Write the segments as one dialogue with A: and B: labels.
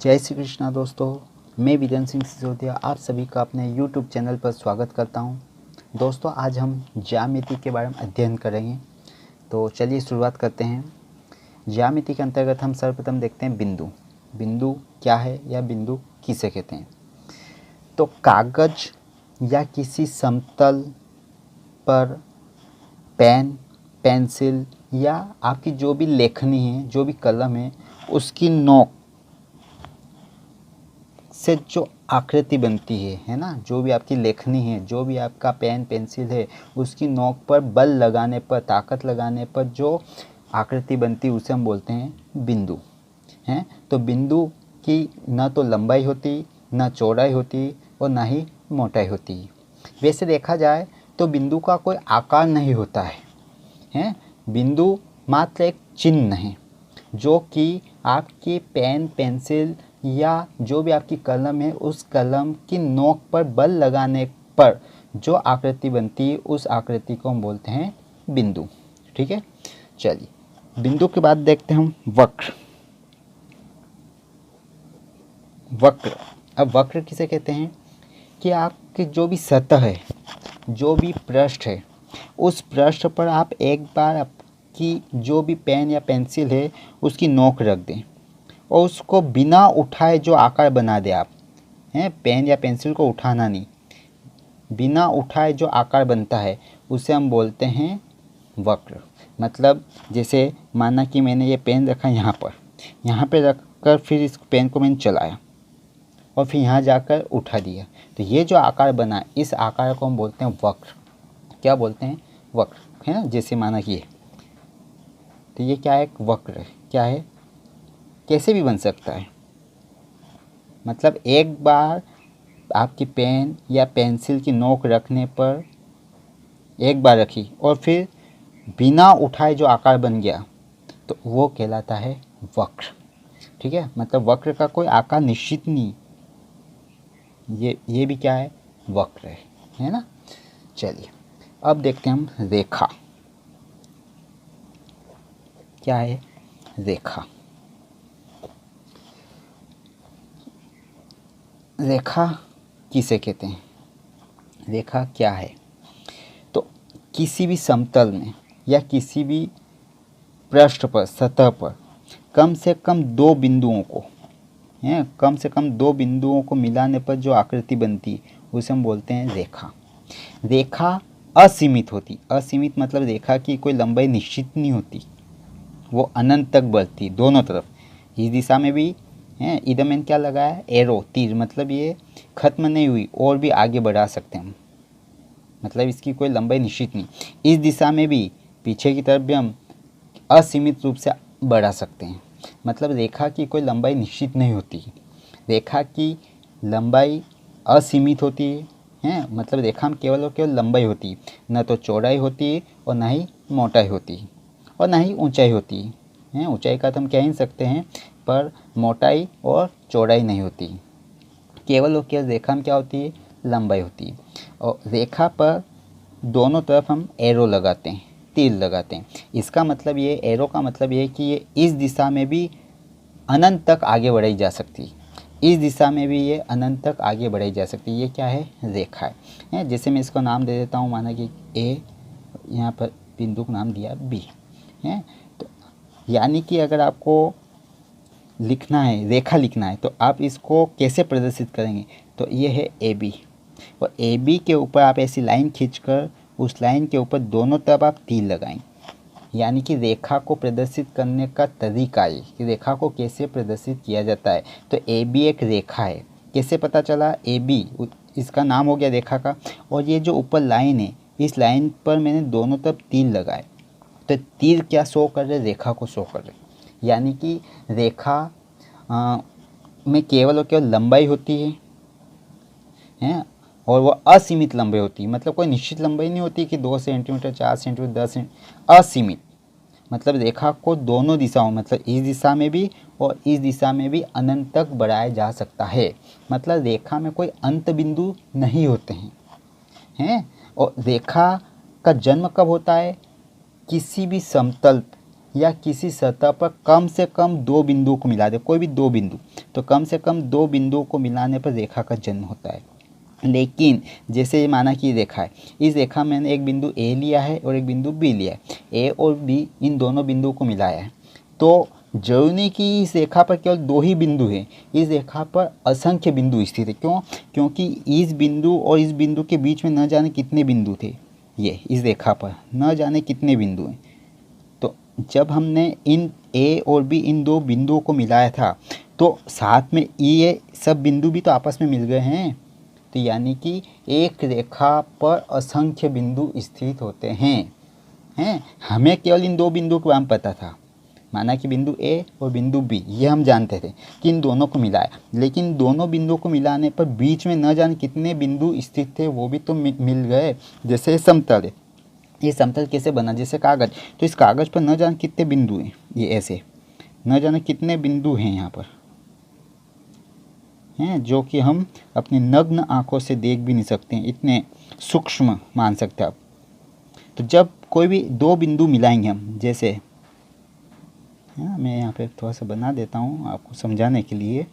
A: जय श्री कृष्णा दोस्तों, मैं विरेंद्र सिंह सिसोदिया आप सभी का अपने YouTube चैनल पर स्वागत करता हूं। दोस्तों, आज हम ज्यामिति के बारे में अध्ययन करेंगे। तो चलिए शुरुआत करते हैं। ज्यामिति के अंतर्गत हम सर्वप्रथम देखते हैं बिंदु। बिंदु क्या है या बिंदु किसे कहते हैं। तो कागज या किसी समतल पर पेन, पेंसिल या आपकी जो भी लेखनी है, जो भी कलम है, उसकी नोक से जो आकृति बनती है ना, जो भी आपकी लेखनी है, जो भी आपका पेन पेंसिल है, उसकी नोक पर बल लगाने पर, ताकत लगाने पर जो आकृति बनती है उसे हम बोलते हैं बिंदु। हैं तो बिंदु की न तो लंबाई होती, न चौड़ाई होती और ना ही मोटाई होती। वैसे देखा जाए तो बिंदु का कोई आकार नहीं होता है। हैं बिंदु मात्र एक चिन्ह है जो कि आपकी पेन पेंसिल या जो भी आपकी कलम है, उस कलम की नोक पर बल लगाने पर जो आकृति बनती है उस आकृति को हम बोलते हैं बिंदु। ठीक है, चलिए बिंदु के बाद देखते हैं हम वक्र। वक्र, अब वक्र किसे कहते हैं कि आपकी जो भी सतह है, जो भी पृष्ठ है, उस पृष्ठ पर आप एक बार आपकी जो भी पेन या पेंसिल है उसकी नोक रख दें और उसको बिना उठाए जो आकार बना दे। आप हैं पेन या पेंसिल को उठाना नहीं, बिना उठाए जो आकार बनता है उसे हम बोलते हैं वक्र। मतलब जैसे माना कि मैंने ये पेन रखा यहाँ पे रखकर फिर इस पेन को मैंने चलाया और फिर यहाँ जाकर उठा दिया, तो ये जो आकार बना, इस आकार को हम बोलते हैं वक्र। क्या बोलते हैं? वक्र, है ना। जैसे माना कि ये, तो ये क्या है? एक वक्र है। क्या है? कैसे भी बन सकता है। मतलब एक बार आपकी पेन या पेंसिल की नोक रखने पर एक बार रखी और फिर बिना उठाए जो आकार बन गया, तो वो कहलाता है वक्र। ठीक है, मतलब वक्र का कोई आकार निश्चित नहीं, ये भी क्या है? वक्र है ना। चलिए अब देखते हैं हम रेखा। क्या है रेखा? रेखा किसे कहते हैं? रेखा क्या है? तो किसी भी समतल में या किसी भी पृष्ठ पर, सतह पर कम से कम दो बिंदुओं को, हैं कम से कम दो बिंदुओं को मिलाने पर जो आकृति बनती है उसे हम बोलते हैं रेखा। रेखा असीमित होती। असीमित मतलब रेखा की कोई लंबाई निश्चित नहीं होती, वो अनंत तक बढ़ती दोनों तरफ। इस दिशा में भी हैं, इधर मैंने क्या लगाया? एरो, तीर, मतलब ये खत्म नहीं हुई और भी आगे बढ़ा सकते हैं हम, मतलब इसकी कोई लंबाई निश्चित नहीं। इस दिशा में भी, पीछे की तरफ भी हम असीमित रूप से बढ़ा सकते हैं। मतलब रेखा की कोई लंबाई निश्चित नहीं होती, रेखा की लंबाई असीमित होती है। मतलब रेखा में केवल और केवल लंबाई होती है, न तो चौड़ाई होती है और ना ही मोटाई होती है और ना ही ऊंचाई होती है। ऊंचाई का तो हम कह ही नहीं सकते हैं, पर मोटाई और चौड़ाई नहीं होती। केवल और केवल रेखा में क्या होती है? लंबाई होती है। और रेखा पर दोनों तरफ हम एरो लगाते हैं, तीर लगाते हैं। इसका मतलब ये, एरो का मतलब ये है कि ये इस दिशा में भी अनंत तक आगे बढ़ाई जा सकती है, इस दिशा में भी ये अनंत तक आगे बढ़ाई जा सकती है। ये क्या है? रेखा है। जैसे मैं इसको नाम दे देता हूँ, माना कि ए, यहाँ पर बिंदु को नाम दिया बी है। तो यानी कि अगर आपको लिखना है, रेखा लिखना है, तो आप इसको कैसे प्रदर्शित करेंगे? तो ये है ए बी, और ए बी के ऊपर आप ऐसी लाइन खींचकर उस लाइन के ऊपर दोनों तरफ आप तीर लगाएं। यानी कि रेखा को प्रदर्शित करने का तरीका है कि रेखा को कैसे प्रदर्शित किया जाता है। तो ए बी एक रेखा है। कैसे पता चला? ए बी, इसका नाम हो गया रेखा का। और ये जो ऊपर लाइन है, इस लाइन पर मैंने दोनों तरफ तीर लगाए, तो तीर क्या शो कर रहे? रेखा को शो कर रहे। यानी कि रेखा में केवल और केवल लंबाई होती है और वो असीमित लंबाई होती है। मतलब कोई निश्चित लंबाई नहीं होती कि 2 सेंटीमीटर, 4 सेंटीमीटर, 10 सेंटीमीटर। असीमित मतलब रेखा को दोनों दिशाओं, मतलब इस दिशा में भी और इस दिशा में भी अनंत तक बढ़ाया जा सकता है। मतलब रेखा में कोई अंत बिंदु नहीं होते हैं। और रेखा का जन्म कब होता है? किसी भी समतल या किसी सतह पर कम से कम दो बिंदुओं को मिला दे, कोई भी दो बिंदु, तो कम से कम दो बिंदुओं को मिलाने पर रेखा का जन्म होता है। लेकिन जैसे माना कि रेखा है, इस रेखा में मैंने एक बिंदु ए लिया है और एक बिंदु बी लिया है, ए और बी इन दोनों बिंदुओं को मिलाया है, तो जरूरी नहीं कि इस रेखा पर केवल दो ही बिंदु हैं, इस रेखा पर असंख्य बिंदु स्थित है। क्यों? क्योंकि इस बिंदु और इस बिंदु के बीच में न जाने कितने बिंदु थे, ये इस रेखा पर न जाने कितने बिंदु हैं। तो जब हमने इन ए और बी इन दो बिंदुओं को मिलाया था, तो साथ में ये सब बिंदु भी तो आपस में मिल गए हैं। तो यानी कि एक रेखा पर असंख्य बिंदु स्थित होते हैं। हमें केवल इन दो बिंदुओं का नाम पता था, माना कि बिंदु ए और बिंदु बी, ये हम जानते थे कि इन दोनों को मिलाया, लेकिन दोनों बिंदुओं को मिलाने पर बीच में न जाने कितने बिंदु स्थित थे, वो भी तो मिल गए। जैसे समतल है, ये समतल कैसे बना? जैसे कागज़, तो इस कागज़ पर न जाने कितने बिंदु हैं, ये ऐसे न जाने कितने बिंदु हैं यहाँ पर हैं, जो कि हम अपनी नग्न आंखों से देख भी नहीं सकते हैं, इतने सूक्ष्म मान सकते हैं आप। तो जब कोई भी दो बिंदु मिलाएंगे हम, जैसे मैं यहाँ पे थोड़ा सा बना देता हूँ आपको समझाने के लिए,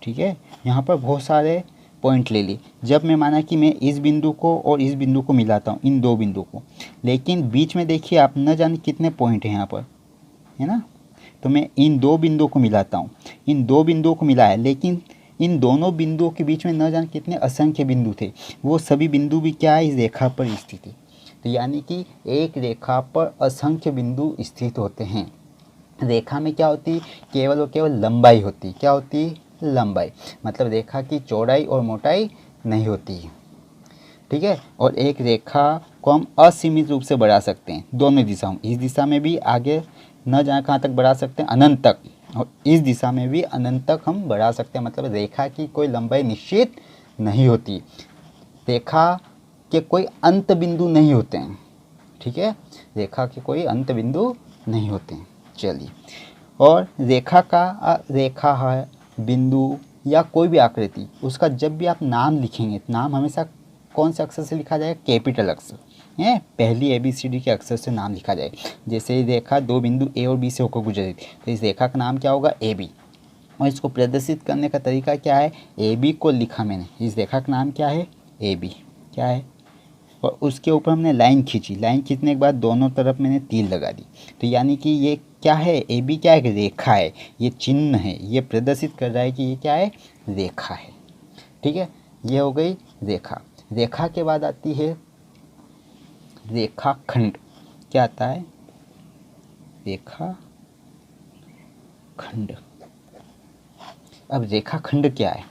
A: ठीक है। यहाँ पर बहुत सारे पॉइंट ले लिए। जब मैं माना कि मैं इस बिंदु को और इस बिंदु को मिलाता हूँ, इन दो बिंदु को, लेकिन बीच में देखिए आप न जाने कितने पॉइंट हैं यहाँ पर, है ना। तो मैं इन दो बिंदुओं को मिलाता हूँ, इन दो बिंदुओं को मिलाया, लेकिन इन दोनों बिंदुओं के बीच में न जाने कितने असंख्य बिंदु थे, वो सभी बिंदु भी क्या है, इस रेखा पर स्थित है। तो यानी कि एक रेखा पर असंख्य बिंदु स्थित होते हैं। रेखा में क्या होती है? केवल और केवल लंबाई होती है। क्या होती है? लंबाई। मतलब रेखा की चौड़ाई और मोटाई नहीं होती है, ठीक है। और एक रेखा को हम असीमित रूप से बढ़ा सकते हैं दोनों दिशाओं में, इस दिशा में भी आगे न जाने कहाँ तक बढ़ा सकते हैं, अनंत तक, और इस दिशा में भी अनंत तक हम बढ़ा सकते हैं। मतलब रेखा की कोई लंबाई निश्चित नहीं होती, रेखा के कोई अंत बिंदु नहीं होते हैं, ठीक है। रेखा के कोई अंत बिंदु नहीं होते हैं। चलिए, और रेखा है, बिंदु या कोई भी आकृति, उसका जब भी आप नाम लिखेंगे, नाम हमेशा कौन से अक्षर से लिखा जाएगा? कैपिटल अक्षर है, पहली ABCD के अक्षर से नाम लिखा जाए। जैसे रेखा दो बिंदु ए और बी से होकर गुजरी, तो इस रेखा का नाम क्या होगा? AB। और इसको प्रदर्शित करने का तरीका क्या है? AB को लिखा मैंने, इस रेखा का नाम क्या है? AB। क्या है? और उसके ऊपर हमने लाइन खींची, लाइन खींचने के बाद दोनों तरफ मैंने तीर लगा दी। तो यानी कि ये क्या है? AB क्या है? रेखा है, ये चिन्ह है, ये प्रदर्शित कर रहा है कि ये क्या है? रेखा है, ठीक है। ये हो गई रेखा। रेखा के बाद आती है रेखाखंड। क्या आता है? रेखाखंड। अब रेखाखंड क्या है?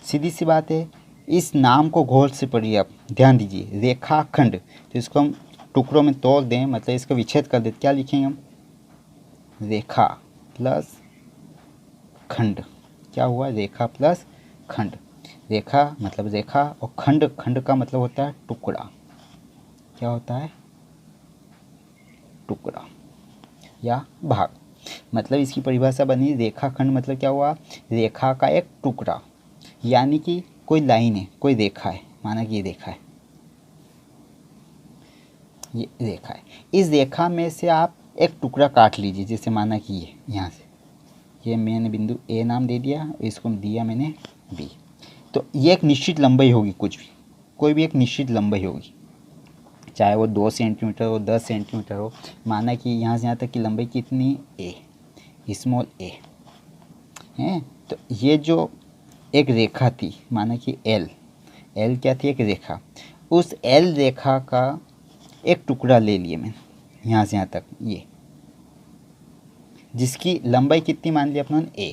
A: सीधी सी बात है, इस नाम को गौर से पढ़िए, आप ध्यान दीजिए। रेखाखंड, तो इसको हम टुकड़ों में तोड़ दें, मतलब इसका विच्छेद कर दें, क्या लिखेंगे हम? रेखा प्लस खंड। क्या हुआ? रेखा प्लस खंड। रेखा मतलब रेखा, और खंड, खंड का मतलब होता है टुकड़ा। क्या होता है? टुकड़ा या भाग। मतलब इसकी परिभाषा बनी, रेखाखंड मतलब क्या हुआ? रेखा का एक टुकड़ा। यानी कि कोई लाइन है, कोई रेखा है, माना कि ये रेखा है, ये रेखा है, इस रेखा में से आप एक टुकड़ा काट लीजिए। जैसे माना कि ये यहाँ से, ये मैंने बिंदु ए नाम दे दिया, इसको दिया मैंने बी। तो ये एक निश्चित लंबाई होगी, कुछ भी, कोई भी एक निश्चित लंबाई होगी, चाहे वो 2 सेंटीमीटर हो, 10 सेंटीमीटर हो। माना कि यहाँ से यहाँ तक की लंबाई कितनी? ए, स्मॉल ए है। तो ये जो एक रेखा थी, माना कि एल क्या थी? एक रेखा। उस एल रेखा का एक टुकड़ा ले लिए मैंने यहाँ से यहाँ तक, ये, जिसकी लंबाई कितनी मान ली अपने? ए।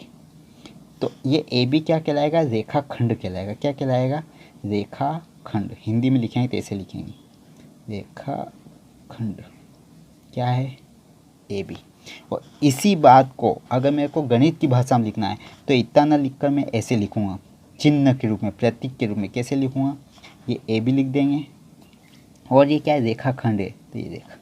A: तो ये AB क्या कहलाएगा? रेखाखंड कहलाएगा। क्या कहलाएगा? रेखाखंड। हिंदी में लिखेंगे तो ऐसे लिखेंगे, रेखाखंड क्या है? AB। और इसी बात को अगर मेरे को गणित की भाषा में लिखना है, तो इतना ना लिखकर मैं ऐसे लिखूँगा, चिन्ह के रूप में, प्रतीक के रूप में। कैसे लिखूँगा? ये AB लिख देंगे, और ये क्या है? रेखाखंड है, तो ये रेखा,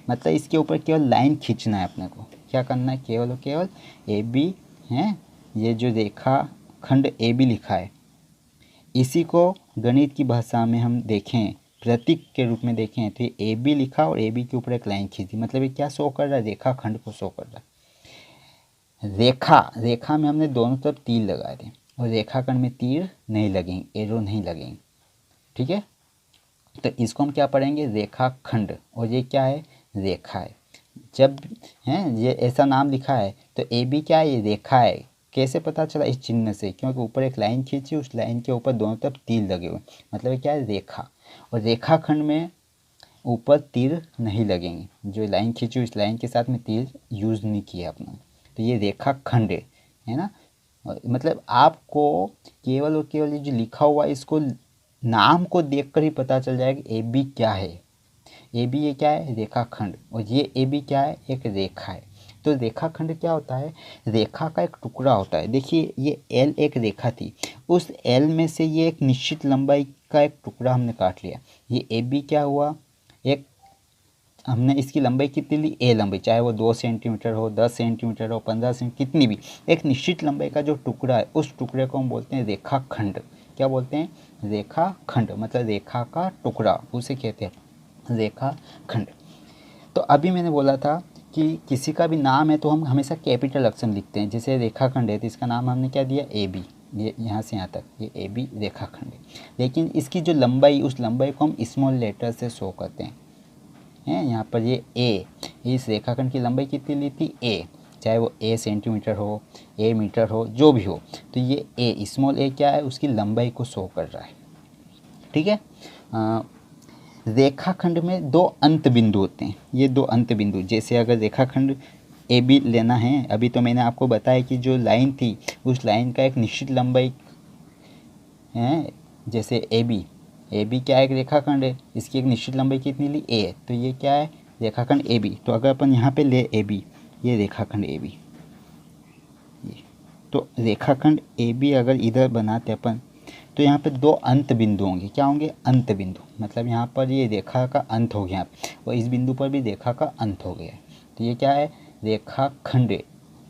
A: मतलब इसके ऊपर केवल लाइन खींचना है अपने को। क्या करना है? केवल और केवल AB है, ये जो रेखाखंड AB लिखा है, इसी को गणित की भाषा में हम देखें प्रतीक के रूप में देखें तो ये ए बी लिखा और ए बी के ऊपर एक लाइन खींच दी, मतलब ये क्या शो कर रहा है, रेखाखंड को शो कर रहा है। रेखा में हमने दोनों तरफ तीर लगाए थे और रेखाखंड में तीर नहीं लगेंगे, एरो नहीं लगेंगे, ठीक है। तो इसको हम क्या पढ़ेंगे, रेखाखंड, और ये क्या है, रेखा है। जब है ये ऐसा नाम लिखा है तो ए बी क्या है, ये रेखा है। कैसे पता चला, इस चिन्ह से, क्योंकि ऊपर एक लाइन खींची, उस लाइन के ऊपर दोनों तरफ तीर लगे हुए, मतलब ये क्या है, रेखा। और रेखाखंड में ऊपर तीर नहीं लगेंगे, जो लाइन खींची उस लाइन के साथ में तीर यूज़ नहीं किया अपना, तो ये रेखाखंड है ना। मतलब आपको केवल और केवल ये जो लिखा हुआ है इसको नाम को देखकर ही पता चल जाएगा ए बी क्या है। ए बी ये क्या है, रेखाखंड, और ये ए बी क्या है, एक रेखा है। तो रेखाखंड क्या होता है, रेखा का एक टुकड़ा होता है। देखिए ये एल एक रेखा थी, उस एल में से ये एक निश्चित लंबाई का एक टुकड़ा हमने काट लिया। ये ए बी क्या हुआ, एक हमने इसकी लंबाई कितनी ली, ए लंबाई, चाहे वो 2 सेंटीमीटर हो, 10 सेंटीमीटर हो, 15 सेंटीमीटर, कितनी भी, एक निश्चित लंबाई का जो टुकड़ा है उस टुकड़े को हम बोलते हैं रेखाखंड। क्या बोलते हैं, रेखाखंड, मतलब रेखा का टुकड़ा, उसे कहते हैं रेखाखंड। तो अभी मैंने बोला था कि किसी का भी नाम है तो हम हमेशा कैपिटल अक्षर लिखते हैं। जैसे रेखाखंड है तो इसका नाम हमने क्या दिया, ए बी, ये यहाँ से यहाँ तक ये ए बी रेखाखंड है। लेकिन इसकी जो लंबाई, उस लंबाई को हम स्मॉल लेटर से शो करते हैं। यहाँ पर ये ए, इस रेखाखंड की लंबाई कितनी ली थी, ए, चाहे वो ए सेंटीमीटर हो, ए मीटर हो, जो भी हो, तो ये ए, स्मॉल ए क्या है, उसकी लंबाई को शो कर रहा है, ठीक है। रेखाखंड में दो अंत बिंदु होते हैं, ये दो अंत बिंदु, जैसे अगर रेखाखंड ए बी लेना है, अभी तो मैंने आपको बताया कि जो लाइन थी उस लाइन का एक निश्चित लंबाई है, जैसे ए बी क्या है, एक रेखाखंड है, इसकी एक निश्चित लंबाई कितनी ली, ए, तो ये क्या है, रेखाखंड ए बी। तो अगर अपन यहाँ पे ले ए बी, ये रेखाखंड ए बी, तो रेखाखंड ए बी अगर इधर बनाते अपन तो यहाँ पे दो अंत बिंदु होंगे, क्या होंगे, अंत बिंदु, मतलब यहाँ पर ये रेखा का अंत हो गया और इस बिंदु पर भी रेखा का अंत हो गया। तो ये क्या है, रेखाखंड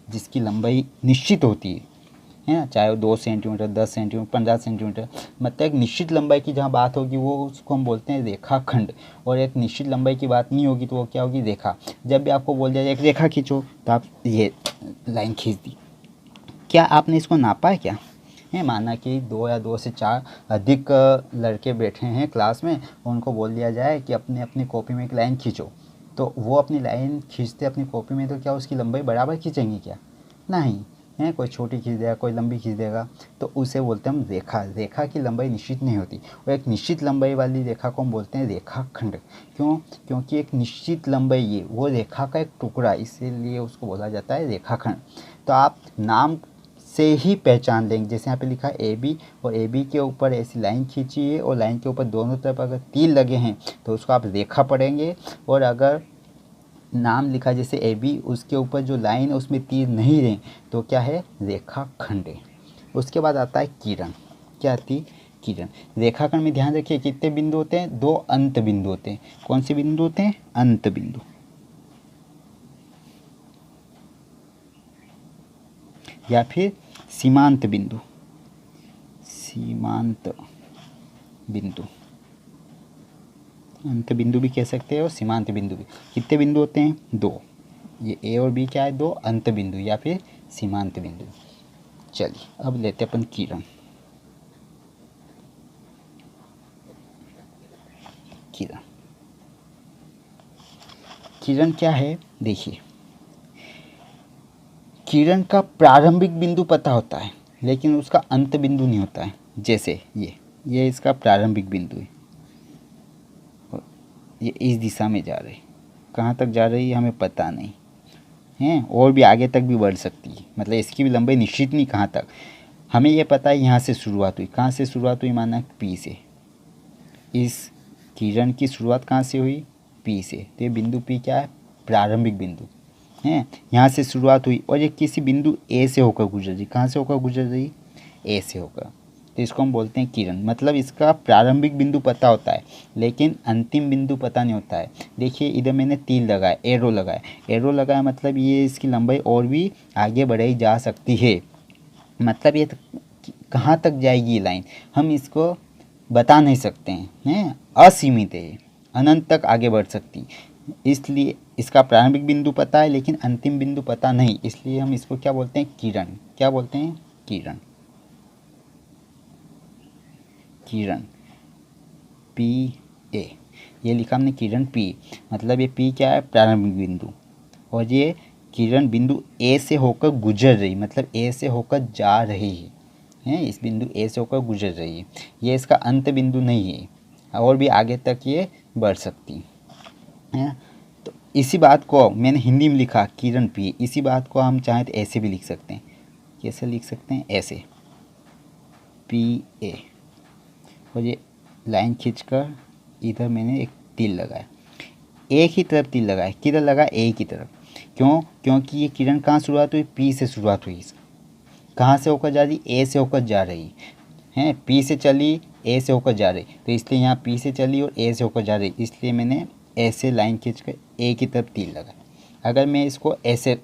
A: जिसकी लंबाई निश्चित होती है ना, चाहे वो 2 सेंटीमीटर, 10 सेंटीमीटर, 15 सेंटीमीटर, मतलब एक निश्चित लंबाई की जहाँ बात होगी वो उसको हम बोलते हैं रेखाखंड। और एक निश्चित लंबाई की बात नहीं होगी तो वो क्या होगी, रेखा। जब भी आपको बोल दिया एक रेखा खींचो तो आप ये लाइन खींच दी, क्या आपने इसको नापा है, क्या है, माना कि 2 या 2 से 4 अधिक लड़के बैठे हैं क्लास में, उनको बोल दिया जाए कि अपने अपनी कॉपी में एक लाइन खींचो, तो वो अपनी लाइन खींचते अपनी कॉपी में, तो क्या उसकी लंबाई बराबर खींचेंगे, क्या नहीं है, कोई छोटी खींच देगा, कोई लंबी खींच देगा, तो उसे बोलते हैं हम रेखा। रेखा की लंबाई निश्चित नहीं होती, और एक निश्चित लंबाई वाली रेखा को हम बोलते हैं रेखाखंड। क्यों, क्योंकि एक निश्चित लंबाई ये वो रेखा का एक टुकड़ा, इसीलिए उसको बोला जाता है रेखाखंड। तो आप नाम से ही पहचान लेंगे, जैसे यहाँ पे लिखा है ए बी, और ए बी के ऊपर ऐसी लाइन खींची है और लाइन के ऊपर दोनों तरफ अगर तीर लगे हैं तो उसको आप रेखा पढ़ेंगे। और अगर नाम लिखा जैसे ए बी, उसके ऊपर जो लाइन है उसमें तीर नहीं रहे तो क्या है, रेखाखंड है। उसके बाद आता है किरण, क्या आती, किरण। रेखाखंड में ध्यान रखिए कितने बिंदु होते हैं, दो अंत बिंदु होते हैं। कौन से बिंदु होते हैं, अंत बिंदु, या फिर सीमांत बिंदु, सीमांत बिंदु, अंत बिंदु भी कह सकते हैं और सीमांत बिंदु भी। कितने बिंदु होते हैं, 2, ये ए और बी क्या है, 2 अंत बिंदु या फिर सीमांत बिंदु। चलिए अब लेते हैं अपन किरण। किरण, किरण क्या है, देखिए किरण का प्रारंभिक बिंदु पता होता है लेकिन उसका अंत बिंदु नहीं होता है। जैसे ये इसका प्रारंभिक बिंदु है, ये इस दिशा में जा रही, कहाँ तक जा रही है हमें पता नहीं है, और भी आगे तक भी बढ़ सकती है, मतलब इसकी भी लंबाई निश्चित नहीं कहाँ तक। हमें ये पता है यहाँ से शुरुआत हुई, कहाँ से शुरुआत हुई, माना पी से, इस किरण की शुरुआत कहाँ से हुई, पी से, तो ये बिंदु पी क्या है, प्रारंभिक बिंदु है, यहाँ से शुरुआत हुई और ये किसी बिंदु ए से होकर गुजर रही, कहाँ से होकर गुजर रही, ए से होकर, तो इसको हम बोलते हैं किरण। मतलब इसका प्रारंभिक बिंदु पता होता है लेकिन अंतिम बिंदु पता नहीं होता है। देखिए इधर मैंने तीर लगाया, एरो लगाया, एरो लगाया मतलब ये इसकी लंबाई और भी आगे बढ़ाई जा सकती है, मतलब ये कहाँ तक जाएगी ये लाइन हम इसको बता नहीं सकते हैं असीमित है, अनंत तक आगे बढ़ सकती। इसलिए इसका प्रारंभिक बिंदु पता है लेकिन अंतिम बिंदु पता नहीं, इसलिए हम इसको क्या बोलते हैं, किरण। क्या बोलते हैं, किरण। किरण पी ए, ये लिखा हमने किरण पी, मतलब ये पी क्या है, प्रारंभिक बिंदु, और ये किरण बिंदु ए से होकर गुजर रही, मतलब ए से होकर जा रही है, इस बिंदु ए से होकर गुजर रही है। ये इसका अंत बिंदु नहीं है, और भी आगे तक ये बढ़ सकती है। तो इसी बात को मैंने हिंदी में लिखा किरण पी, इसी बात को हम चाहें तो ऐसे भी लिख सकते हैं। कैसे लिख सकते हैं, ऐसे पी ए, और ये लाइन खींचकर इधर मैंने एक तिल लगाया, एक ही तरफ तिल लगाया, किधर लगा, ए की तरफ। क्यों, क्योंकि ये किरण कहाँ शुरुआत हुई, पी से शुरुआत हुई। कहाँ से होकर जा रही, ए से होकर जा रही है, पी से चली ए से होकर जा रही, तो इसलिए यहाँ पी से चली और ए से होकर जा रही, इसलिए मैंने ऐसे लाइन खींच कर ए की तरफ तिल लगाया। अगर मैं इसको ऐसे,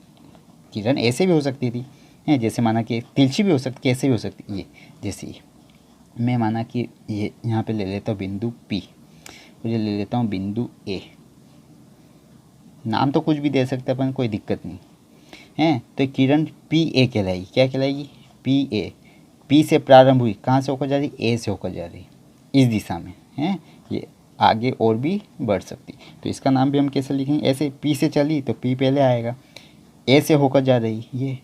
A: किरण ऐसे भी हो सकती थी, है, जैसे माना कि तिरछी भी हो सकती, कैसे भी हो सकती, ये जैसे ये मैं माना कि ये यहाँ पे ले लेता हूँ बिंदु P, मुझे ले लेता हूँ बिंदु A। नाम तो कुछ भी दे सकते अपन, कोई दिक्कत नहीं है। तो किरण PA कहलाएगी, क्या कहलाएगी, PA। P से प्रारंभ हुई, कहाँ से होकर जा रही, A से होकर जा रही, इस दिशा में है, ये आगे और भी बढ़ सकती। तो इसका नाम भी हम कैसे लिखेंगे, ऐसे P से चली तो P पहले आएगा, A से होकर जा रही, ये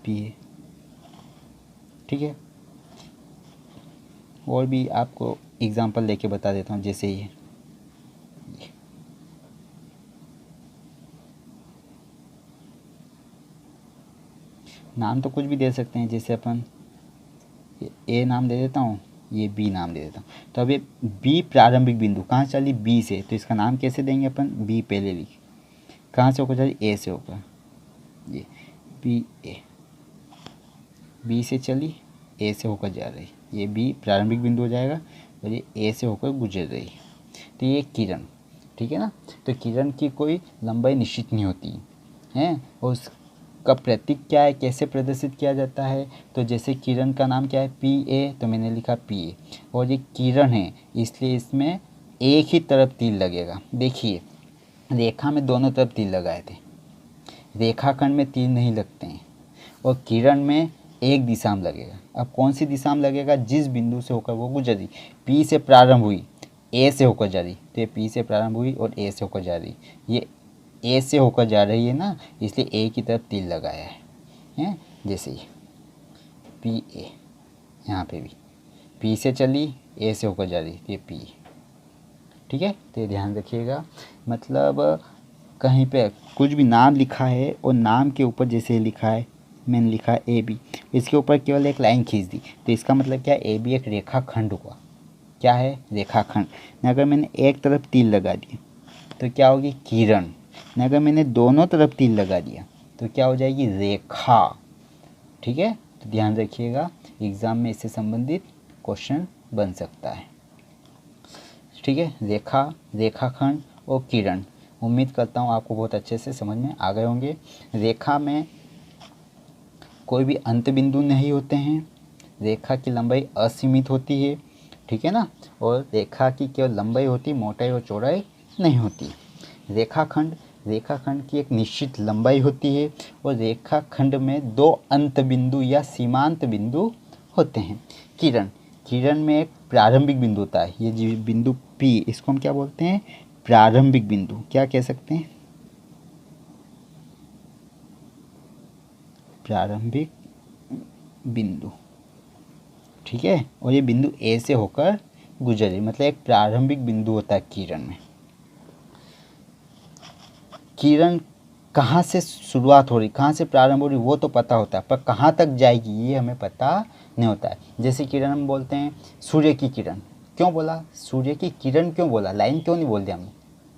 A: PA, ठीक है। और भी आपको एग्जांपल लेके बता देता हूँ, जैसे ये नाम तो कुछ भी दे सकते हैं, जैसे अपन ए नाम दे देता हूँ, ये बी नाम दे देता हूँ। तो अब ये बी प्रारंभिक बिंदु कहाँ चली, बी से, तो इसका नाम कैसे देंगे अपन, बी पहले लिख, कहाँ से होकर चली, ए से होकर, ये बी ए, बी से चली ए से होकर जा रही, ये बी प्रारंभिक बिंदु हो जाएगा, और ये ए से होकर गुजर रही, तो ये किरण, ठीक है ना। तो किरण की कोई लंबाई निश्चित नहीं होती है, और उसका प्रतीक क्या है, कैसे प्रदर्शित किया जाता है, तो जैसे किरण का नाम क्या है, पी ए, तो मैंने लिखा पी ए, और ये किरण है इसलिए इसमें एक ही तरफ तीर लगेगा। देखिए रेखा में दोनों तरफ तीर लगाए थे, रेखाखंड में तीर नहीं लगते हैं, और किरण में एक दिशा में लगेगा। अब कौन सी दिशा में लगेगा, जिस बिंदु से होकर वो गुजरी, पी से प्रारंभ हुई ए से होकर जा रही, तो ये पी से प्रारंभ हुई और ए से होकर जा रही, ये ए से होकर जा रही है ना, इसलिए ए की तरफ तीर लगाया है, जैसे ही पी ए, यहाँ पे भी पी से चली ए से होकर जा रही, तो ये पी, ठीक है। तो ये ध्यान रखिएगा, मतलब कहीं पे कुछ भी नाम लिखा है और नाम के ऊपर जैसे लिखा है, मैंने लिखा ए बी, इसके ऊपर केवल एक लाइन खींच दी, तो इसका मतलब क्या, ए बी एक रेखाखंड हुआ, क्या है, रेखाखंड। अगर मैंने एक तरफ तीर लगा दिया तो क्या होगी, किरण। अगर मैंने दोनों तरफ तीर लगा दिया तो क्या हो जाएगी, रेखा, ठीक है। तो ध्यान रखिएगा, एग्ज़ाम में इससे संबंधित क्वेश्चन बन सकता है, ठीक है। रेखा, रेखाखंड और किरण, उम्मीद करता हूँ आपको बहुत अच्छे से समझ में आ गए होंगे। रेखा में कोई भी अंत बिंदु नहीं होते हैं, रेखा की लंबाई असीमित होती है, ठीक है ना, और रेखा की केवल लंबाई होती, मोटाई और चौड़ाई नहीं होती। रेखाखंड, रेखाखंड की एक निश्चित लंबाई होती है, और रेखाखंड में दो अंत बिंदु या सीमांत बिंदु होते हैं। किरण, किरण में एक प्रारंभिक बिंदु होता है, ये जो बिंदु P, इसको हम क्या बोलते हैं, प्रारंभिक बिंदु, क्या कह सकते हैं, प्रारंभिक बिंदु, ठीक है। और ये बिंदु ए से होकर गुजरे, मतलब एक प्रारंभिक बिंदु होता है किरण में। किरण कहाँ से शुरुआत हो रही, कहाँ से प्रारंभ हो रही वो तो पता होता है, पर कहाँ तक जाएगी ये हमें पता नहीं होता है। जैसे किरण हम बोलते हैं सूर्य की किरण, क्यों बोला सूर्य की किरण, क्यों बोला, लाइन क्यों नहीं बोल दिया हमने,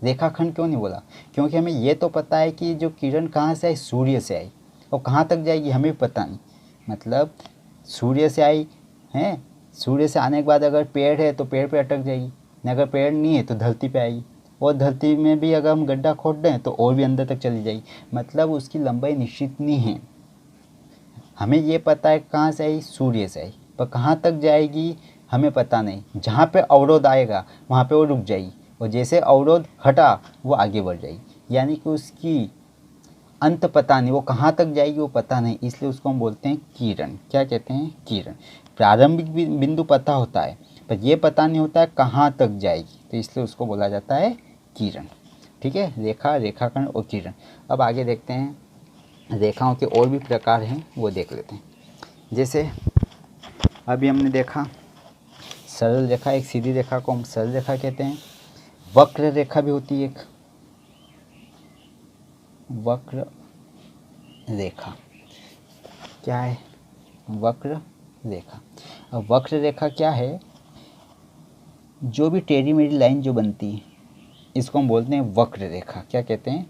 A: रेखाखंड क्यों नहीं बोला, क्योंकि हमें ये तो पता है कि जो किरण कहाँ से आई, सूर्य से आई, और कहाँ तक जाएगी हमें भी पता नहीं। मतलब सूर्य से आई है, सूर्य से आने के बाद अगर पेड़ है तो पेड़ पे अटक जाएगी, अगर पेड़ नहीं है तो धरती पे आएगी, और धरती में भी अगर हम गड्ढा खोद दें तो और भी अंदर तक चली जाएगी। मतलब उसकी लंबाई निश्चित नहीं है। हमें ये पता है कहाँ से आई, सूर्य से आई, पर कहाँ तक जाएगी हमें पता नहीं, जहाँ पे अवरोध आएगा वहाँ पे वो रुक जाएगी और जैसे अवरोध हटा वो आगे बढ़ जाएगी, यानी कि उसकी अंत पता नहीं, वो कहाँ तक जाएगी वो पता नहीं, इसलिए उसको हम बोलते हैं किरण। क्या कहते हैं? किरण। प्रारंभिक बिंदु पता होता है पर ये पता नहीं होता है कहाँ तक जाएगी, तो इसलिए उसको बोला जाता है किरण। ठीक है, रेखा, रेखाखंड और किरण। अब आगे देखते हैं रेखाओं के और भी प्रकार हैं, वो देख लेते हैं। जैसे अभी हमने देखा सरल रेखा, एक सीधी रेखा को हम सरल रेखा कहते हैं। वक्र रेखा भी होती है एक, वक्र रेखा। क्या है? वक्र रेखा। अब वक्र रेखा क्या है? जो भी टेढ़ी मेढ़ी लाइन जो बनती है इसको हम बोलते हैं वक्र रेखा। क्या कहते हैं?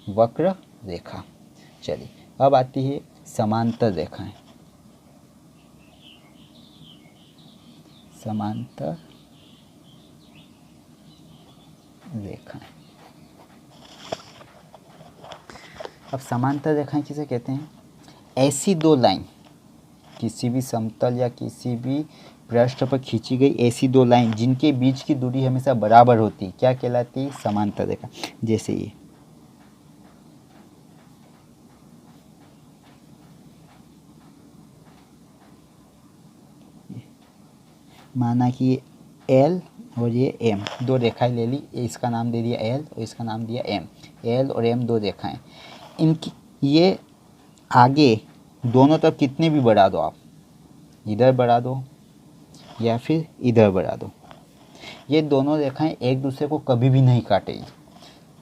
A: वक्र रेखा। चलिए अब आती है समांतर रेखाएं। समांतर रेखाएं। अब समांतर रेखाएं किसे कहते हैं? ऐसी दो लाइन, किसी भी समतल या किसी भी पृष्ठ पर खींची गई ऐसी दो लाइन जिनके बीच की दूरी हमेशा बराबर होती, क्या कहलाती? समांतर रेखा। जैसे ये माना कि ये एल और ये एम, दो रेखाएं ले ली, इसका नाम दे दिया एल और इसका नाम दिया एम। एल और एम दो रेखाएं, इनकी ये आगे दोनों तरफ कितने भी बढ़ा दो आप, इधर बढ़ा दो या फिर इधर बढ़ा दो, ये दोनों रेखाएं एक दूसरे को कभी भी नहीं काटेगी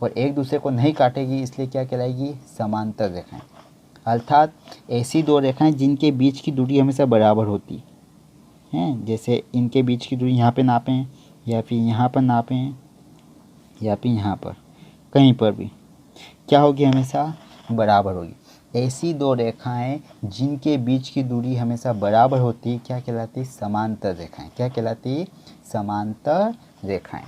A: और एक दूसरे को नहीं काटेगी, इसलिए क्या कहलाएगी? समांतर रेखाएं। अर्थात ऐसी दो रेखाएं जिनके बीच की दूरी हमेशा बराबर होती हैं। जैसे इनके बीच की दूरी यहाँ पे नापें या फिर यहाँ पर नापें या फिर यहाँ पर, कहीं पर भी क्या होगी? हमेशा बराबर होगी। ऐसी दो रेखाएं जिनके बीच की दूरी हमेशा बराबर होती, क्या कहलाती? समांतर रेखाएं। क्या कहलाती? समांतर रेखाएं।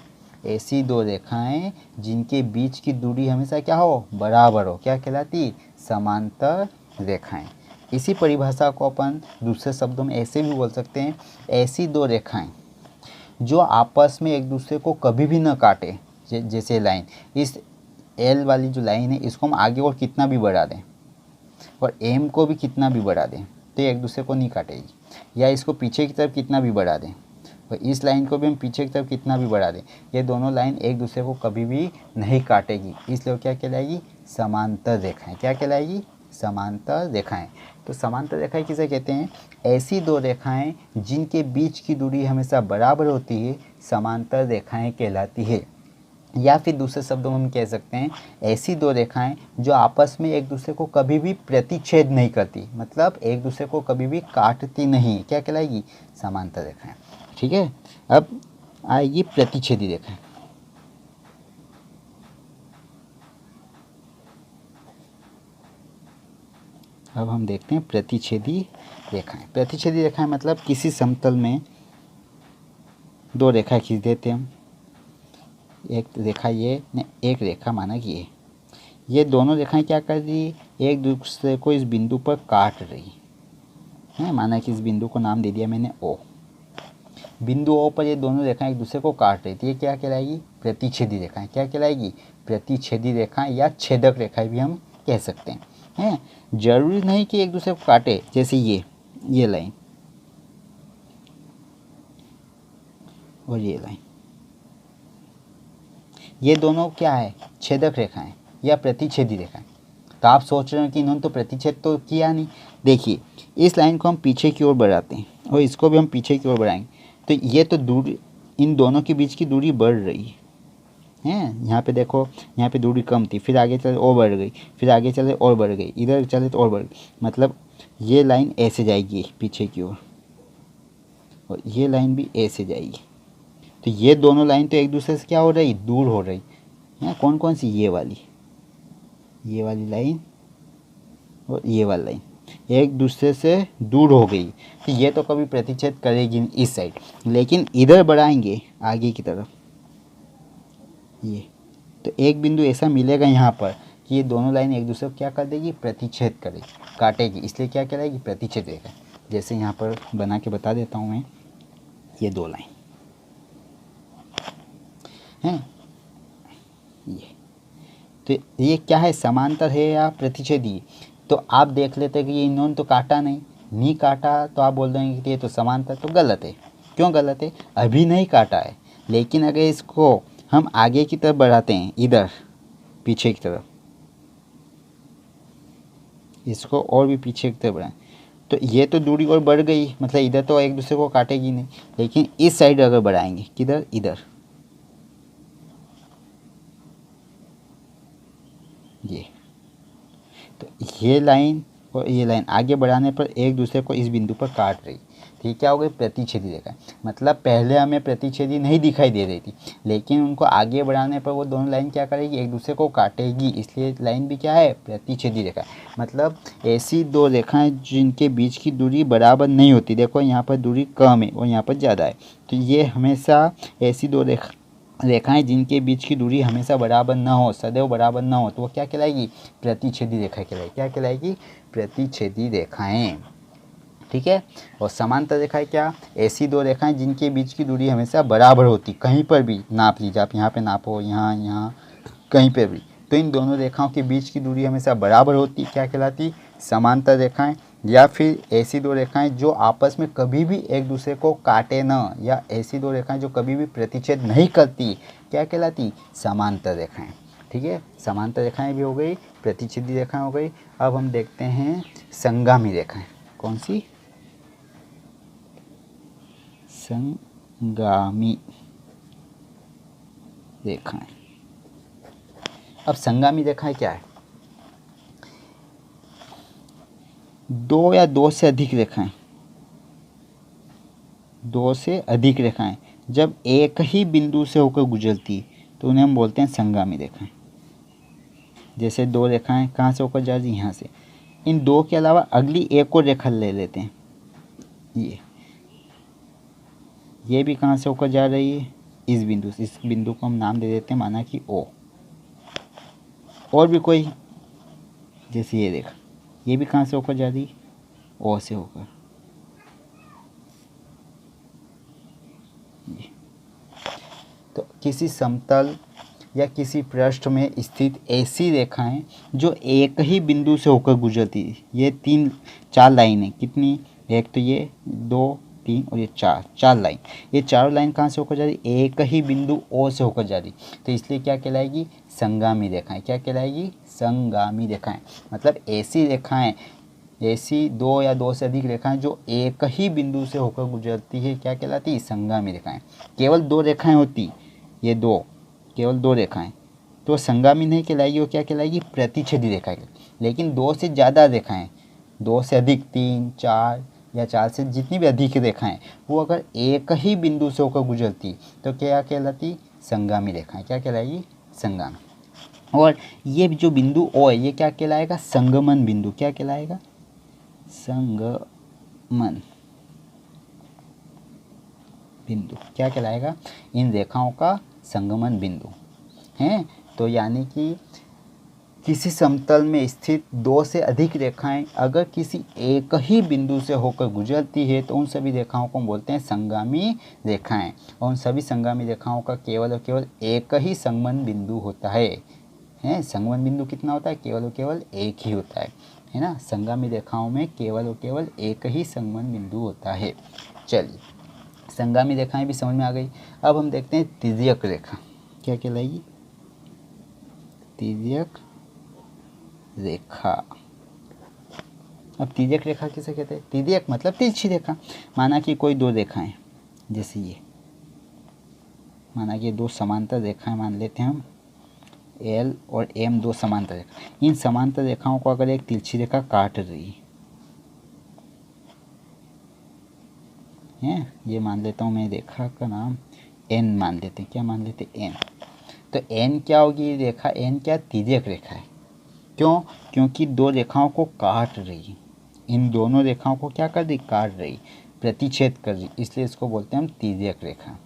A: ऐसी दो रेखाएं जिनके बीच की दूरी हमेशा क्या हो? बराबर हो, क्या कहलाती? समांतर रेखाएं। इसी परिभाषा को अपन दूसरे शब्दों में ऐसे भी बोल सकते हैं, ऐसी दो रेखाएं जो आपस में एक दूसरे को कभी भी न काटे। जैसे लाइन, इस एल वाली जो लाइन है इसको हम आगे और कितना भी बढ़ा दें और एम को भी कितना भी बढ़ा दें तो ये एक दूसरे को नहीं काटेगी, या इसको पीछे की तरफ कितना भी बढ़ा दें और इस लाइन को भी हम पीछे की तरफ कितना भी बढ़ा दें, ये दोनों लाइन एक दूसरे को कभी भी नहीं काटेगी, इसलिए क्या कहलाएगी? समांतर रेखाएं। क्या कहलाएगी? समांतर रेखाएं। तो समांतर रेखाएं किसे कहते हैं? ऐसी दो रेखाएं जिनके बीच की दूरी हमेशा बराबर होती है, समांतर रेखाएं कहलाती है। या फिर दूसरे शब्दों में हम कह सकते हैं ऐसी दो रेखाएं जो आपस में एक दूसरे को कभी भी प्रतिच्छेद नहीं करती, मतलब एक दूसरे को कभी भी काटती नहीं, क्या कहलाएगी? समांतर रेखाएं। ठीक है, अब आएगी प्रतिच्छेदी रेखाएं। अब हम देखते हैं प्रतिच्छेदी रेखाएं। प्रतिच्छेदी रेखाएं मतलब किसी समतल में दो रेखा खींच देते हैं हम, एक रेखा ये ने एक रेखा माना कि ये दोनों रेखाएं क्या कर रही? एक दूसरे को इस बिंदु पर काट रही है। माना कि इस बिंदु को नाम दे दिया मैंने ओ। बिंदु ओ पर ये दोनों रेखाएं एक दूसरे को काट रही थी, ये क्या कहलाएगी? प्रतिच्छेदी रेखाएं। क्या कहलाएगी? प्रतिच्छेदी रेखाएं या छेदक रेखाएं भी हम कह सकते हैं। जरूरी नहीं कि एक दूसरे को काटे, जैसे ये लाइन और ये लाइन, ये दोनों क्या है? छेदक रेखाएं या प्रतिच्छेदी रेखाएं। तो आप सोच रहे हो कि इन्होंने तो प्रतिच्छेद तो किया नहीं। देखिए इस लाइन को हम पीछे की ओर बढ़ाते हैं और इसको भी हम पीछे की ओर बढ़ाएंगे, तो ये तो दूरी, इन दोनों के बीच की दूरी बढ़ रही है। यहाँ पे देखो, यहाँ पे दूरी कम थी, फिर आगे चले और बढ़ गई, फिर आगे चले और बढ़ गई, इधर चले तो और बढ़ गई, मतलब ये लाइन ऐसे जाएगी पीछे की ओर और ये लाइन भी ऐसे जाएगी। तो ये दोनों लाइन तो एक दूसरे से क्या हो रही? दूर हो रही है। कौन कौन सी? ये वाली लाइन और ये वाली लाइन एक दूसरे से दूर हो गई, तो ये तो कभी प्रतिच्छेद करेगी नहीं इस साइड, लेकिन इधर बढ़ाएंगे आगे की तरफ ये, तो एक बिंदु ऐसा मिलेगा यहाँ पर कि ये दोनों लाइन एक दूसरे को क्या कर देगी? प्रतिच्छेद करेगी, काटेगी, इसलिए क्या कहलाएगी? प्रतिच्छेद रेखा। जैसे यहाँ पर बना के बता देता हूँ मैं, ये दो लाइन हैं, ये तो ये क्या है, समांतर है या प्रतिच्छेदी? तो आप देख लेते हैं कि ये इन्होंने तो काटा नहीं काटा, तो आप बोल देंगे कि ये तो समांतर, तो गलत है। क्यों गलत है? अभी नहीं काटा है, लेकिन अगर इसको हम आगे की तरफ बढ़ाते हैं, इधर पीछे की तरफ, इसको और भी पीछे की तरफ बढ़ाएं, तो ये तो दूरी और बढ़ गई, मतलब इधर तो एक दूसरे को काटेगी नहीं। लेकिन इस साइड अगर बढ़ाएंगे, किधर, इधर, ये, तो ये लाइन और ये लाइन आगे बढ़ाने पर एक दूसरे को इस बिंदु पर काट रही, तो ये क्या हो गई, प्रतिच्छेदी रेखा। मतलब पहले हमें प्रतिच्छेदी नहीं दिखाई दे रही थी, लेकिन उनको आगे बढ़ाने पर वो दोनों लाइन क्या करेगी, एक दूसरे को काटेगी, इसलिए लाइन भी क्या है, प्रतिच्छेदी रेखा। मतलब ऐसी दो रेखाएं जिनके बीच की दूरी बराबर नहीं होती, देखो यहाँ पर दूरी कम है और यहाँ पर ज़्यादा है, तो ये हमेशा ऐसी दो रेखाएं जिनके बीच की दूरी हमेशा बराबर ना हो, सदैव बराबर ना हो, तो वो क्या कहलाएगी, प्रतिच्छेदी रेखा कहलाएगी। क्या कहलाएगी, प्रतिच्छेदी रेखाएं। ठीक है। और समांतर रेखाएं क्या, ऐसी दो रेखाएं जिनके बीच की दूरी हमेशा बराबर होती, कहीं पर भी नाप लीजिए आप, यहाँ पे नापो, यहाँ कहीं पर भी, तो इन दोनों रेखाओं के बीच की दूरी हमेशा बराबर होती, क्या कहलाती, समांतर रेखाएं। या फिर ऐसी दो रेखाएं जो आपस में कभी भी एक दूसरे को काटे न, या ऐसी दो रेखाएं जो कभी भी प्रतिच्छेद नहीं करती, क्या कहलाती, समांतर रेखाएं। ठीक है, समांतर रेखाएं भी हो गई, प्रतिच्छेदी रेखाएं हो गई। अब हम देखते हैं संगामी रेखाएं। कौन सी, संगामी रेखाएं। अब संगामी रेखाएं क्या है, दो या दो से अधिक रेखाएं, दो से अधिक रेखाएं जब एक ही बिंदु से होकर गुजरती तो उन्हें हम बोलते हैं संगामी रेखाएं। जैसे दो रेखाएं कहाँ से होकर जा रही, यहाँ से। इन दो के अलावा अगली एक और रेखा ले लेते हैं, ये भी कहाँ से होकर जा रही है, इस बिंदु से। इस बिंदु को हम नाम दे देते हैं, माना कि ओ। और भी कोई, जैसे ये रेखा, ये भी कहाँ से होकर जा रही, ओ से होकर। तो किसी समतल या किसी पृष्ठ में स्थित ऐसी रेखाएं जो एक ही बिंदु से होकर गुजरती है, ये तीन चार लाइनें, कितनी, एक तो ये, दो, तीन और ये चार लाइन, ये चारों लाइन कहाँ से होकर जा रही, एक ही बिंदु ओ से होकर जा रही, तो इसलिए क्या कहलाएगी, संगामी रेखाएं। क्या कहलाएगी, संगामी रेखाएं। मतलब ऐसी रेखाएं, ऐसी दो या दो से अधिक रेखाएं जो एक ही बिंदु से होकर गुजरती है, क्या कहलाती, संगामी रेखाएं। केवल दो रेखाएं होती, ये दो, केवल दो रेखाएं, तो संगामी नहीं कहलाएगी, वो क्या कहलाएगी, प्रतिच्छेदी रेखा। लेकिन दो से ज़्यादा रेखाएं, दो से अधिक, तीन, चार या चार से जितनी भी अधिक रेखाएं, वो अगर एक ही बिंदु से होकर गुजरती तो क्या कहलाती, संगामी रेखाएं। क्या कहलाएगी, संगामी। और ये जो बिंदु ओ है, ये क्या कहलाएगा, संगमन बिंदु। क्या कहलाएगा, संगमन बिंदु। क्या कहलाएगा, इन रेखाओं का संगमन बिंदु है। तो यानी कि किसी समतल में स्थित दो से अधिक रेखाएं अगर किसी एक ही बिंदु से होकर गुजरती है तो उन सभी रेखाओं को हम बोलते हैं संगामी रेखाएं। और उन सभी संगामी रेखाओं का केवल और केवल एक ही संगमन बिंदु होता है। संगमन बिंदु कितना होता है, केवल और केवल एक ही होता है ना। संगामी रेखाओं में केवल और केवल एक ही संगमन बिंदु होता है। चलिए, संगामी रेखाएं भी समझ में आ गई। अब हम देखते हैं तिर्यक रेखा। क्या कहलाएगी, तिर्यक रेखा। अब तिर्यक रेखा किसे कहते हैं, तिर्यक मतलब तिरछी रेखा। माना कि कोई दो रेखाएं, जैसे ये, माना कि दो समांतर रेखाएं मान लेते हैं हम, एल और एम, दो समांतर रेखा। इन समांतर रेखाओं को अगर एक तिरछी रेखा काट रही है, ये मान लेता हूँ मैं, रेखा का नाम एन मान लेते हैं। क्या मान लेते हैं, एन। तो एन क्या होगी, रेखा एन क्या, तिर्यक रेखा है। क्यों, क्योंकि दो रेखाओं को काट रही, इन दोनों रेखाओं को क्या कर रही, काट रही, प्रतिच्छेद कर रही, इसलिए इसको बोलते हैं हम तिर्यक रेखा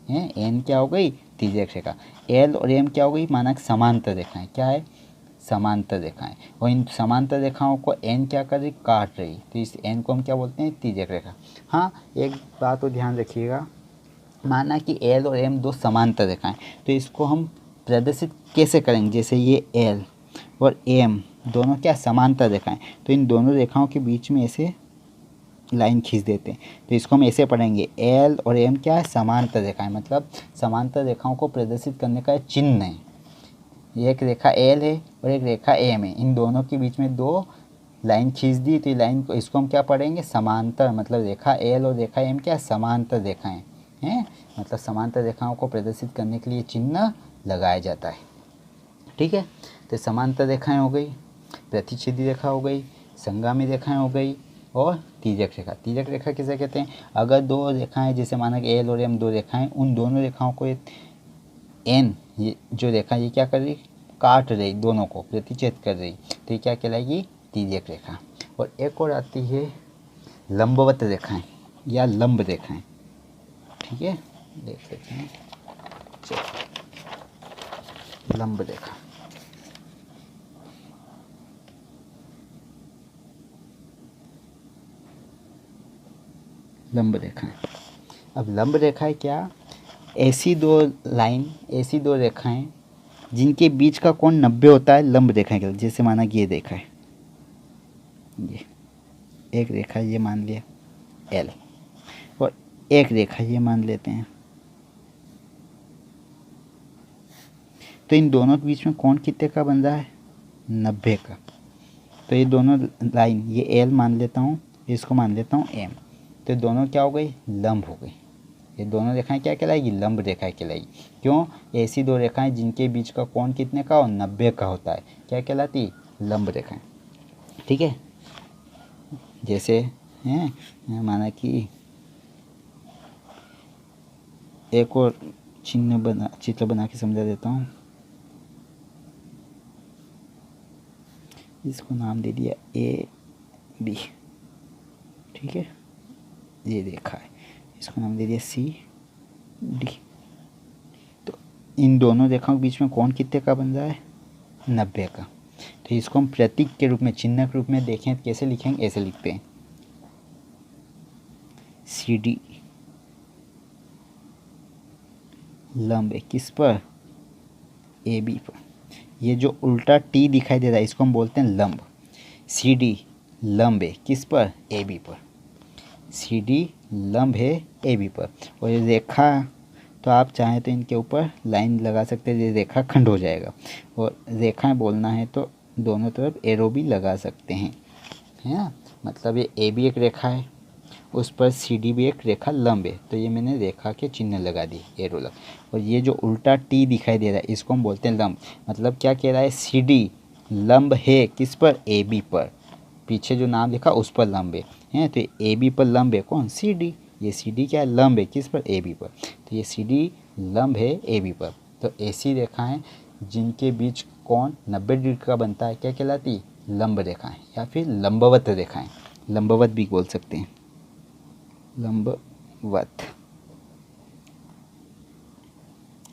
A: है। एन क्या हो गई, तिर्यक रेखा। एल और एम क्या हो गई, माना समांतर रेखाएं। क्या है, समांतर रेखाएं। और इन समांतर रेखाओं को एन क्या कर रही, काट रही, तो इस एन को हम क्या बोलते हैं, तिर्यक रेखा। हाँ, एक बात को ध्यान रखिएगा, माना कि एल और एम दो समांतर रेखाएं, तो इसको हम प्रदर्शित कैसे करेंगे? जैसे ये एल और एम दोनों क्या समांतर रेखाएं, तो इन दोनों रेखाओं के बीच में ऐसे लाइन खींच देते हैं, तो इसको हम ऐसे पढ़ेंगे, एल और एम क्या है? समांतर रेखाएं, मतलब समांतर रेखाओं को प्रदर्शित करने का चिन्ह है। एक रेखा एल है और एक रेखा एम है, इन दोनों के बीच में दो लाइन खींच दी, तो ये लाइन को, इसको हम क्या पढ़ेंगे? समांतर, मतलब रेखा एल और रेखा एम क्या? समांतर रेखाएं हैं, मतलब समांतर रेखाओं को प्रदर्शित करने के लिए चिन्ह लगाया जाता है। ठीक है, तो समांतर रेखाएं हो गई, प्रतिच्छेदी रेखा हो गई, संगामी रेखाएं हो गई, और तिर्यक रेखा। तिर्यक रेखा किसे कहते हैं? अगर दो रेखाएं, जैसे माना कि एल और एम दो रेखाएं, उन दोनों रेखाओं को एन, ये जो रेखा ये क्या कर रही? काट रही, दोनों को प्रतिच्छेद कर रही, तो ये क्या कहलाएगी? तिर्यक रेखा। और एक और आती है लंबवत रेखाएं या लंब रेखाएं। ठीक है, देख लेते हैं, चलो लंब रेखा। लंब रेखाएं, अब लंब रेखाएं क्या? ऐसी दो लाइन, ऐसी दो रेखाएं जिनके बीच का कोण 90 होता है, लंब रेखाएं कहलाती हैं। जैसे माना कि ये रेखा है, ये एक रेखा ये मान लिया एल, और एक रेखा ये मान लेते हैं, तो इन दोनों के बीच में कोण कितने का बन रहा है? 90 का। तो ये दोनों लाइन, ये एल मान लेता हूँ, इसको मान लेता हूँ एम, तो दोनों क्या हो गई? लंब हो गई। ये दोनों रेखाएं क्या कहलाएगी? लंब रेखाएं कहलाएगी। क्यों? ऐसी दो रेखाएं जिनके बीच का कोण कितने का हो? 90 का होता है, क्या कहलाती? लंब रेखाएं। ठीक है, जैसे हैं, माना कि एक और चित्र बना के समझा देता हूँ। इसको नाम दे दिया ए बी। ठीक है, ये रेखा है, इसको नाम दे दिया सी डी। तो इन दोनों रेखाओं के बीच में कोण कितने का बन रहा है? 90 का। तो इसको हम प्रतीक के रूप में, चिन्ह के रूप में देखें तो कैसे लिखेंगे? ऐसे लिखते हैं, सी डी लंब है किस पर? ए बी पर। ये जो उल्टा टी दिखाई दे रहा है इसको हम बोलते हैं लंब। सी डी लंब है किस पर? ए बी पर। सी डी लंब है ए बी पर। और ये रेखा, तो आप चाहें तो इनके ऊपर लाइन लगा सकते हैं, ये रेखा खंड हो जाएगा। और रेखाएं बोलना है तो दोनों तरफ एरो भी लगा सकते हैं, है ना? मतलब ये ए भी एक रेखा है, उस पर सी डी भी एक रेखा लंब है, तो ये मैंने रेखा के चिन्ह लगा दी, एरो लगा। और ये जो उल्टा टी दिखाई दे रहा है इसको हम बोलते हैं लंब। मतलब क्या कह रहा है? सी डी लंब है किस पर? ए बी पर। पीछे जो नाम लिखा उस पर लंब है, तो ए बी पर लंब है कौन? C D. ये सी डी क्या है? लंब है किस पर? ए बी पर। तो ये सी डी लंब है ए बी पर। तो ऐसी रेखाएं जिनके बीच कोण 90 डिग्री का बनता है क्या कहलाती? लंब रेखाएं, या फिर लंबवत रेखाएं। लंबवत भी बोल सकते हैं, लंबवत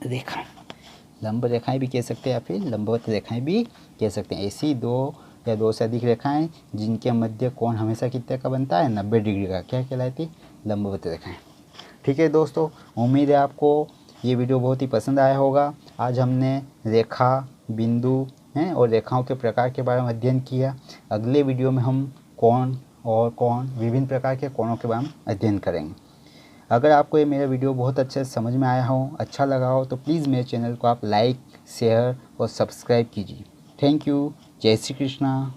A: रेखा, लंब रेखाएं भी कह सकते हैं, या फिर लंबवत रेखाएं भी कह सकते हैं। ऐसी दो या दो से अधिक रेखाएं जिनके मध्य कोण हमेशा कितने का बनता है? 90 डिग्री का, क्या कहलाती? लंबवत रेखाएं। ठीक है दोस्तों, उम्मीद है आपको ये वीडियो बहुत ही पसंद आया होगा। आज हमने रेखा, बिंदु हैं और रेखाओं के प्रकार के बारे में अध्ययन किया। अगले वीडियो में हम कोण और कोण, विभिन्न प्रकार के कोणों के बारे में अध्ययन करेंगे। अगर आपको ये मेरा वीडियो बहुत अच्छे से समझ में आया हो, अच्छा लगा हो, तो प्लीज़ मेरे चैनल को आप लाइक, शेयर और सब्सक्राइब कीजिए। Thank you. जय श्री कृष्णा।